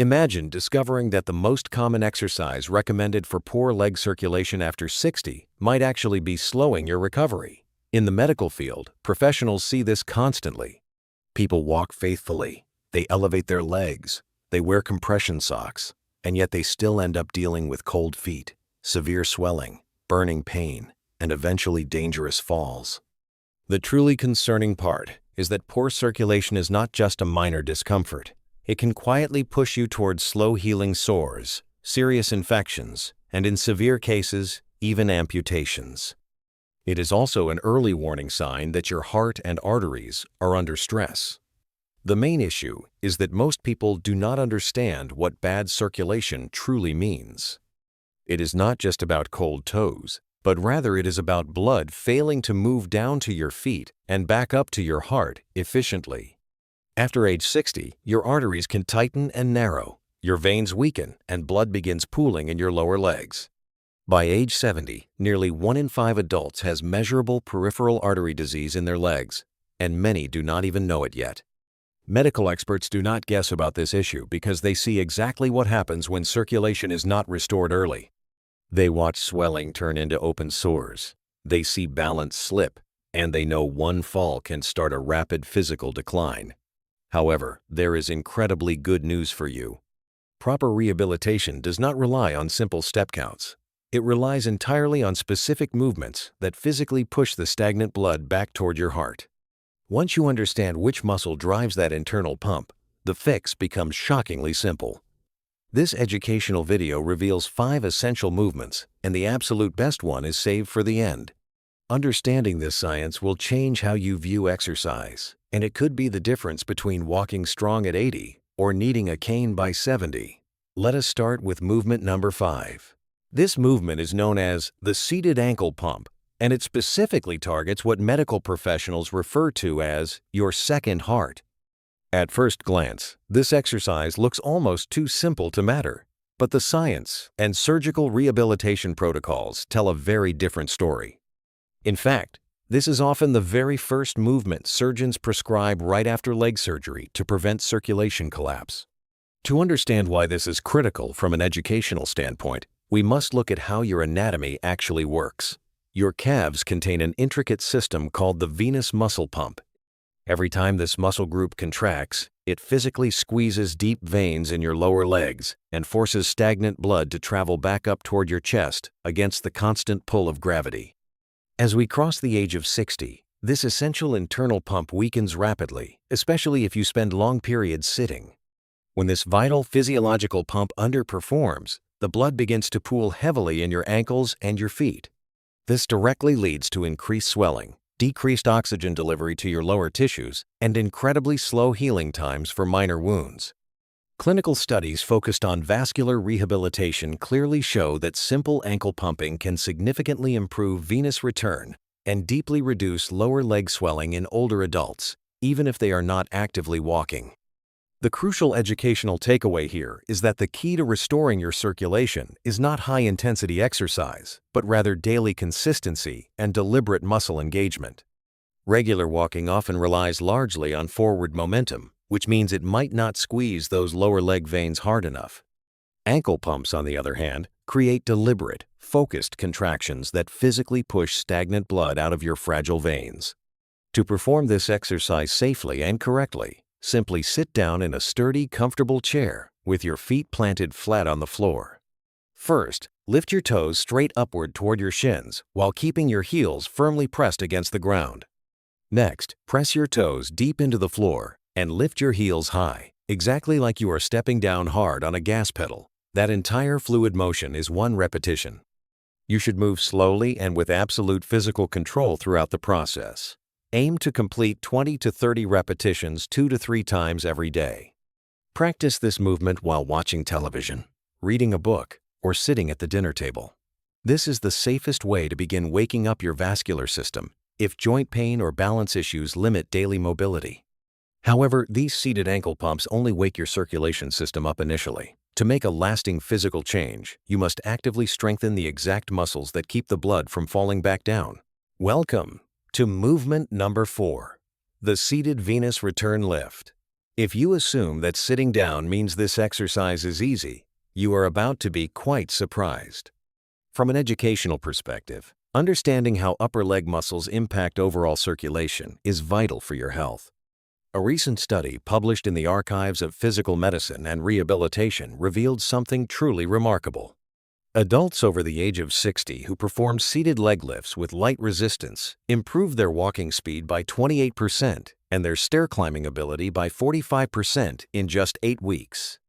Imagine discovering that the most common exercise recommended for poor leg circulation after 60 might actually be slowing your recovery. In the medical field, professionals see this constantly. People walk faithfully, they elevate their legs, they wear compression socks, and yet they still end up dealing with cold feet, severe swelling, burning pain, and eventually dangerous falls. The truly concerning part is that poor circulation is not just a minor discomfort. It can quietly push you towards slow-healing sores, serious infections, and in severe cases, even amputations. It is also an early warning sign that your heart and arteries are under stress. The main issue is that most people do not understand what bad circulation truly means. It is not just about cold toes, but rather it is about blood failing to move down to your feet and back up to your heart efficiently. After age 60, your arteries can tighten and narrow, your veins weaken, and blood begins pooling in your lower legs. By age 70, nearly 1 in 5 adults has measurable peripheral artery disease in their legs, and many do not even know it yet. Medical experts do not guess about this issue because they see exactly what happens when circulation is not restored early. They watch swelling turn into open sores, they see balance slip, and they know one fall can start a rapid physical decline. However, there is incredibly good news for you. Proper rehabilitation does not rely on simple step counts. It relies entirely on specific movements that physically push the stagnant blood back toward your heart. Once you understand which muscle drives that internal pump, the fix becomes shockingly simple. This educational video reveals 5 essential movements, and the absolute best one is saved for the end. Understanding this science will change how you view exercise, and it could be the difference between walking strong at 80 or needing a cane by 70. Let us start with movement number 5. This movement is known as the seated ankle pump, and it specifically targets what medical professionals refer to as your second heart. At first glance, this exercise looks almost too simple to matter, but the science and surgical rehabilitation protocols tell a very different story. In fact, this is often the very first movement surgeons prescribe right after leg surgery to prevent circulation collapse. To understand why this is critical from an educational standpoint, we must look at how your anatomy actually works. Your calves contain an intricate system called the venous muscle pump. Every time this muscle group contracts, it physically squeezes deep veins in your lower legs and forces stagnant blood to travel back up toward your chest against the constant pull of gravity. As we cross the age of 60, this essential internal pump weakens rapidly, especially if you spend long periods sitting. When this vital physiological pump underperforms, the blood begins to pool heavily in your ankles and your feet. This directly leads to increased swelling, decreased oxygen delivery to your lower tissues, and incredibly slow healing times for minor wounds. Clinical studies focused on vascular rehabilitation clearly show that simple ankle pumping can significantly improve venous return and deeply reduce lower leg swelling in older adults, even if they are not actively walking. The crucial educational takeaway here is that the key to restoring your circulation is not high-intensity exercise, but rather daily consistency and deliberate muscle engagement. Regular walking often relies largely on forward momentum, which means it might not squeeze those lower leg veins hard enough. Ankle pumps, on the other hand, create deliberate, focused contractions that physically push stagnant blood out of your fragile veins. To perform this exercise safely and correctly, simply sit down in a sturdy, comfortable chair with your feet planted flat on the floor. First, lift your toes straight upward toward your shins while keeping your heels firmly pressed against the ground. Next, press your toes deep into the floor and lift your heels high, exactly like you are stepping down hard on a gas pedal. That entire fluid motion is 1 repetition. You should move slowly and with absolute physical control throughout the process. Aim to complete 20 to 30 repetitions 2 to 3 times every day. Practice this movement while watching television, reading a book, or sitting at the dinner table. This is the safest way to begin waking up your vascular system if joint pain or balance issues limit daily mobility. However, these seated ankle pumps only wake your circulation system up initially. To make a lasting physical change, you must actively strengthen the exact muscles that keep the blood from falling back down. Welcome to movement number 4, the seated venous return lift. If you assume that sitting down means this exercise is easy, you are about to be quite surprised. From an educational perspective, understanding how upper leg muscles impact overall circulation is vital for your health. A recent study published in the Archives of Physical Medicine and Rehabilitation revealed something truly remarkable. Adults over the age of 60 who performed seated leg lifts with light resistance improved their walking speed by 28% and their stair climbing ability by 45% in just 8 weeks.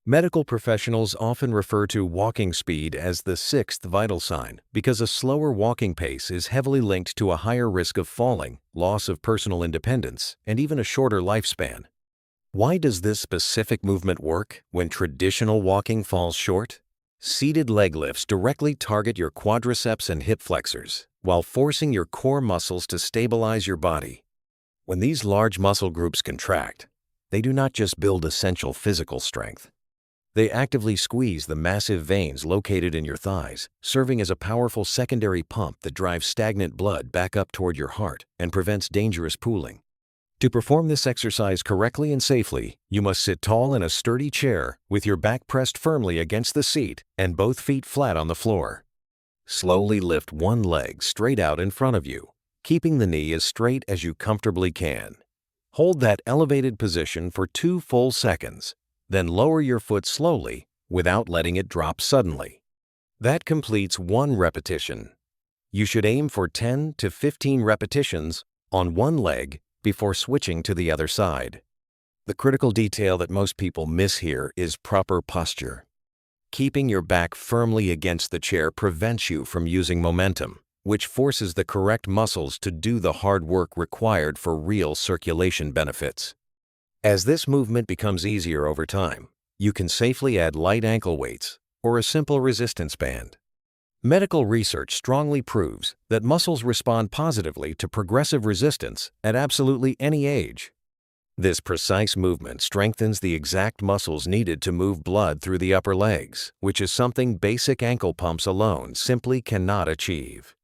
Medical professionals often refer to walking speed as the sixth vital sign because a slower walking pace is heavily linked to a higher risk of falling, loss of personal independence, and even a shorter lifespan. Why does this specific movement work when traditional walking falls short? Seated leg lifts directly target your quadriceps and hip flexors while forcing your core muscles to stabilize your body. When these large muscle groups contract, they do not just build essential physical strength. They actively squeeze the massive veins located in your thighs, serving as a powerful secondary pump that drives stagnant blood back up toward your heart and prevents dangerous pooling. To perform this exercise correctly and safely, you must sit tall in a sturdy chair with your back pressed firmly against the seat and both feet flat on the floor. Slowly lift one leg straight out in front of you, keeping the knee as straight as you comfortably can. Hold that elevated position for 2 full seconds. Then lower your foot slowly without letting it drop suddenly. That completes 1 repetition. You should aim for 10 to 15 repetitions on one leg before switching to the other side. The critical detail that most people miss here is proper posture. Keeping your back firmly against the chair prevents you from using momentum, which forces the correct muscles to do the hard work required for real circulation benefits. As this movement becomes easier over time, you can safely add light ankle weights or a simple resistance band. Medical research strongly proves that muscles respond positively to progressive resistance at absolutely any age. This precise movement strengthens the exact muscles needed to move blood through the upper legs, which is something basic ankle pumps alone simply cannot achieve.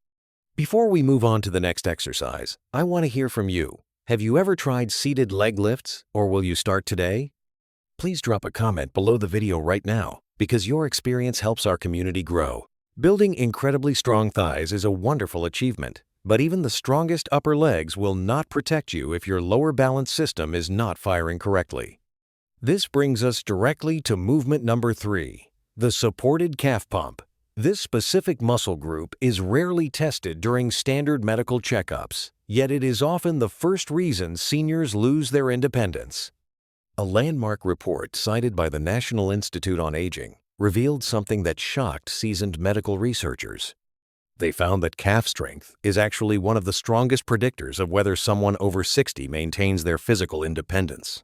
Before we move on to the next exercise, I want to hear from you. Have you ever tried seated leg lifts, or will you start today? Please drop a comment below the video right now, because your experience helps our community grow. Building incredibly strong thighs is a wonderful achievement, but even the strongest upper legs will not protect you if your lower balance system is not firing correctly. This brings us directly to movement number 3, the supported calf pump. This specific muscle group is rarely tested during standard medical checkups, yet it is often the first reason seniors lose their independence. A landmark report cited by the National Institute on Aging revealed something that shocked seasoned medical researchers. They found that calf strength is actually one of the strongest predictors of whether someone over 60 maintains their physical independence.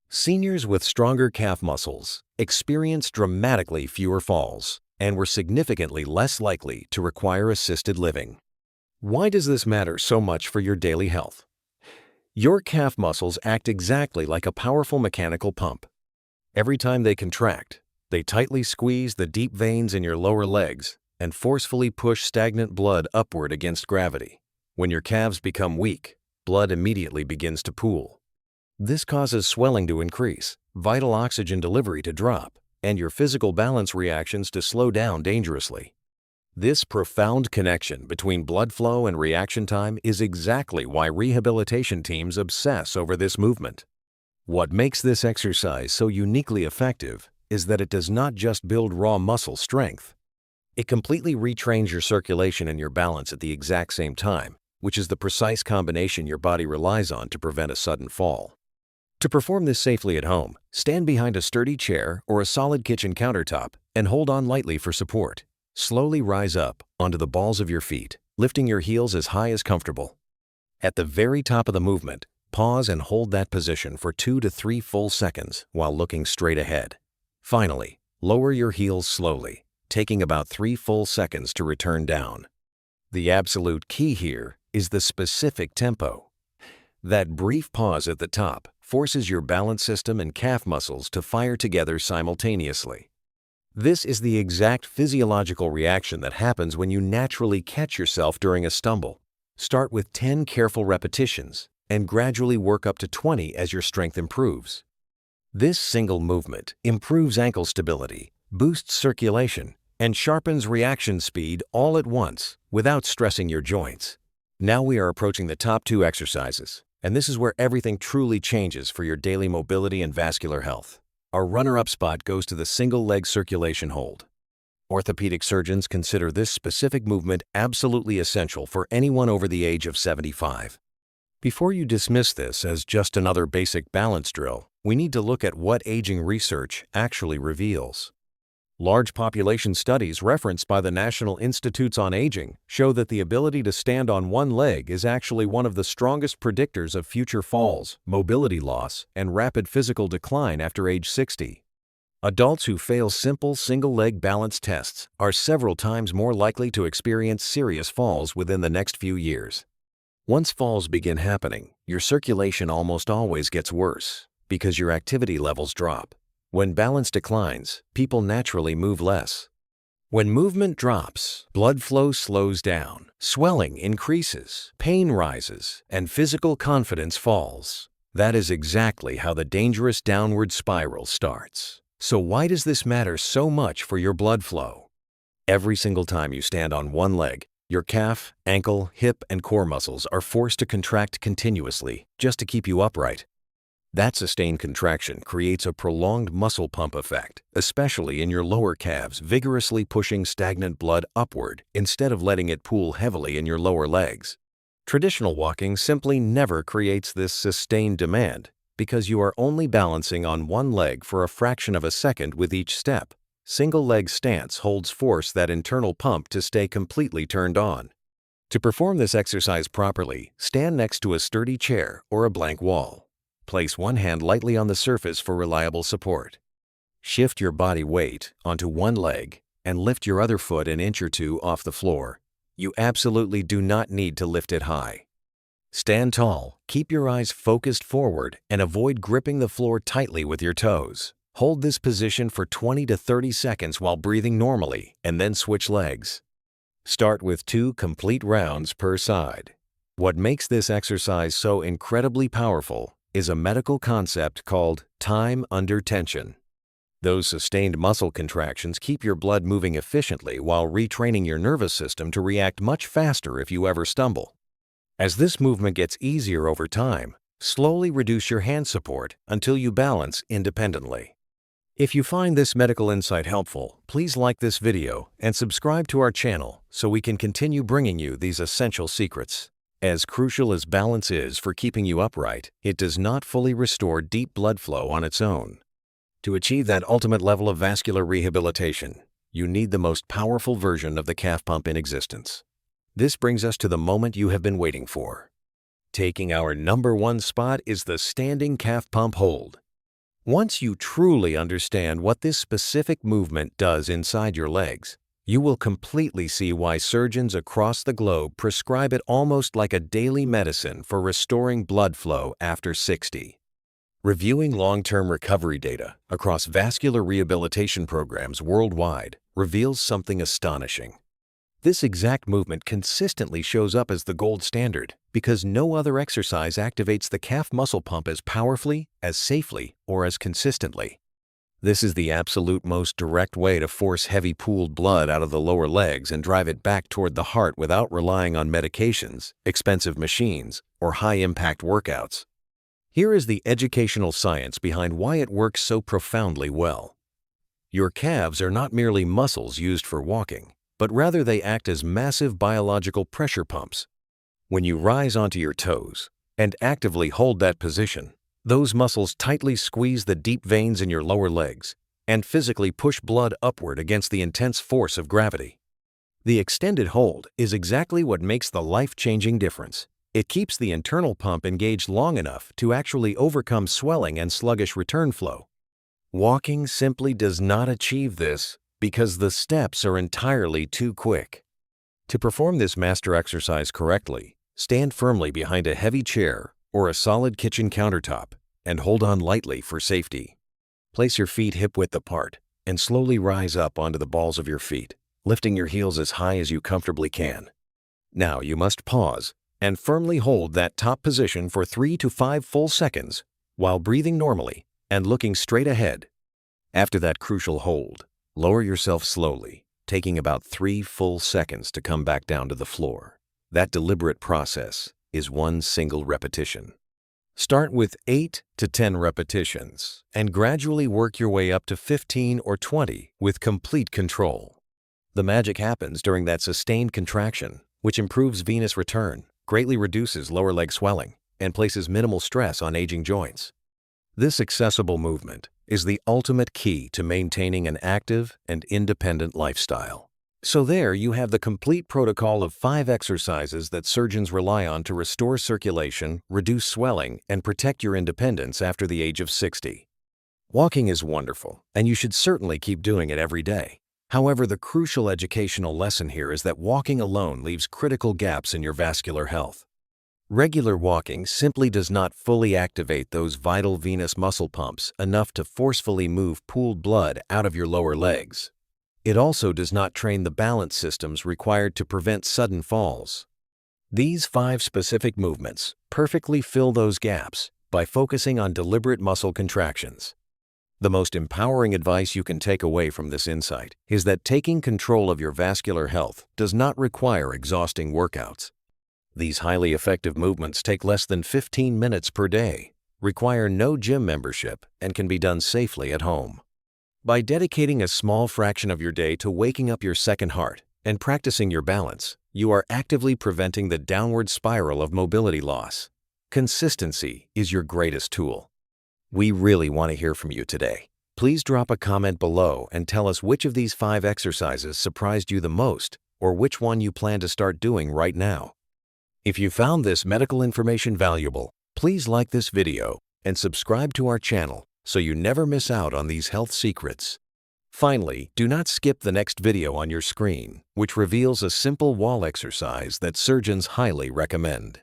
Seniors with stronger calf muscles experience dramatically fewer falls and were significantly less likely to require assisted living. Why does this matter so much for your daily health? Your calf muscles act exactly like a powerful mechanical pump. Every time they contract, they tightly squeeze the deep veins in your lower legs and forcefully push stagnant blood upward against gravity. When your calves become weak, blood immediately begins to pool. This causes swelling to increase, vital oxygen delivery to drop, and your physical balance reactions to slow down dangerously. This profound connection between blood flow and reaction time is exactly why rehabilitation teams obsess over this movement. What makes this exercise so uniquely effective is that it does not just build raw muscle strength. It completely retrains your circulation and your balance at the exact same time, which is the precise combination your body relies on to prevent a sudden fall. To perform this safely at home, stand behind a sturdy chair or a solid kitchen countertop and hold on lightly for support. Slowly rise up onto the balls of your feet, lifting your heels as high as comfortable. At the very top of the movement, pause and hold that position for 2 to 3 full seconds while looking straight ahead. Finally, lower your heels slowly, taking about 3 full seconds to return down. The absolute key here is the specific tempo. That brief pause at the top forces your balance system and calf muscles to fire together simultaneously. This is the exact physiological reaction that happens when you naturally catch yourself during a stumble. Start with 10 careful repetitions and gradually work up to 20 as your strength improves. This single movement improves ankle stability, boosts circulation, and sharpens reaction speed all at once without stressing your joints. Now we are approaching the top 2 exercises, and this is where everything truly changes for your daily mobility and vascular health. Our runner-up spot goes to the single leg circulation hold. Orthopedic surgeons consider this specific movement absolutely essential for anyone over the age of 75. Before you dismiss this as just another basic balance drill, we need to look at what aging research actually reveals. Large population studies referenced by the National Institutes on Aging show that the ability to stand on one leg is actually one of the strongest predictors of future falls, mobility loss, and rapid physical decline after age 60. Adults who fail simple single-leg balance tests are several times more likely to experience serious falls within the next few years. Once falls begin happening, your circulation almost always gets worse because your activity levels drop. When balance declines, people naturally move less. When movement drops, blood flow slows down, swelling increases, pain rises, and physical confidence falls. That is exactly how the dangerous downward spiral starts. So why does this matter so much for your blood flow? Every single time you stand on one leg, your calf, ankle, hip, and core muscles are forced to contract continuously just to keep you upright. That sustained contraction creates a prolonged muscle pump effect, especially in your lower calves, vigorously pushing stagnant blood upward instead of letting it pool heavily in your lower legs. Traditional walking simply never creates this sustained demand because you are only balancing on one leg for a fraction of a second with each step. Single leg stance holds force that internal pump to stay completely turned on. To perform this exercise properly, stand next to a sturdy chair or a blank wall. Place one hand lightly on the surface for reliable support. Shift your body weight onto one leg and lift your other foot an inch or two off the floor. You absolutely do not need to lift it high. Stand tall, keep your eyes focused forward, and avoid gripping the floor tightly with your toes. Hold this position for 20 to 30 seconds while breathing normally, and then switch legs. Start with 2 complete rounds per side. What makes this exercise so incredibly powerful is a medical concept called time under tension. Those sustained muscle contractions keep your blood moving efficiently while retraining your nervous system to react much faster if you ever stumble. As this movement gets easier over time, slowly reduce your hand support until you balance independently. If you find this medical insight helpful, please like this video and subscribe to our channel so we can continue bringing you these essential secrets. As crucial as balance is for keeping you upright, it does not fully restore deep blood flow on its own. To achieve that ultimate level of vascular rehabilitation, you need the most powerful version of the calf pump in existence. This brings us to the moment you have been waiting for. Taking our number 1 spot is the standing calf pump hold. Once you truly understand what this specific movement does inside your legs, you will completely see why surgeons across the globe prescribe it almost like a daily medicine for restoring blood flow after 60. Reviewing long-term recovery data across vascular rehabilitation programs worldwide reveals something astonishing. This exact movement consistently shows up as the gold standard because no other exercise activates the calf muscle pump as powerfully, as safely, or as consistently. This is the absolute most direct way to force heavy pooled blood out of the lower legs and drive it back toward the heart without relying on medications, expensive machines, or high-impact workouts. Here is the educational science behind why it works so profoundly well. Your calves are not merely muscles used for walking, but rather they act as massive biological pressure pumps. When you rise onto your toes and actively hold that position, those muscles tightly squeeze the deep veins in your lower legs and physically push blood upward against the intense force of gravity. The extended hold is exactly what makes the life-changing difference. It keeps the internal pump engaged long enough to actually overcome swelling and sluggish return flow. Walking simply does not achieve this because the steps are entirely too quick. To perform this master exercise correctly, stand firmly behind a heavy chair or a solid kitchen countertop and hold on lightly for safety. Place your feet hip-width apart and slowly rise up onto the balls of your feet, lifting your heels as high as you comfortably can. Now you must pause and firmly hold that top position for 3 to 5 full seconds while breathing normally and looking straight ahead. After that crucial hold, lower yourself slowly, taking about 3 full seconds to come back down to the floor. That deliberate process is one single repetition. Start with 8 to 10 repetitions and gradually work your way up to 15 or 20 with complete control. The magic happens during that sustained contraction, which improves venous return, greatly reduces lower leg swelling, and places minimal stress on aging joints. This accessible movement is the ultimate key to maintaining an active and independent lifestyle. So there you have the complete protocol of 5 exercises that surgeons rely on to restore circulation, reduce swelling, and protect your independence after the age of 60. Walking is wonderful, and you should certainly keep doing it every day. However, the crucial educational lesson here is that walking alone leaves critical gaps in your vascular health. Regular walking simply does not fully activate those vital venous muscle pumps enough to forcefully move pooled blood out of your lower legs. It also does not train the balance systems required to prevent sudden falls. These 5 specific movements perfectly fill those gaps by focusing on deliberate muscle contractions. The most empowering advice you can take away from this insight is that taking control of your vascular health does not require exhausting workouts. These highly effective movements take less than 15 minutes per day, require no gym membership, and can be done safely at home. By dedicating a small fraction of your day to waking up your second heart and practicing your balance, you are actively preventing the downward spiral of mobility loss. Consistency is your greatest tool. We really want to hear from you today. Please drop a comment below and tell us which of these 5 exercises surprised you the most, or which one you plan to start doing right now. If you found this medical information valuable, please like this video and subscribe to our channel so you never miss out on these health secrets. Finally, do not skip the next video on your screen, which reveals a simple wall exercise that surgeons highly recommend.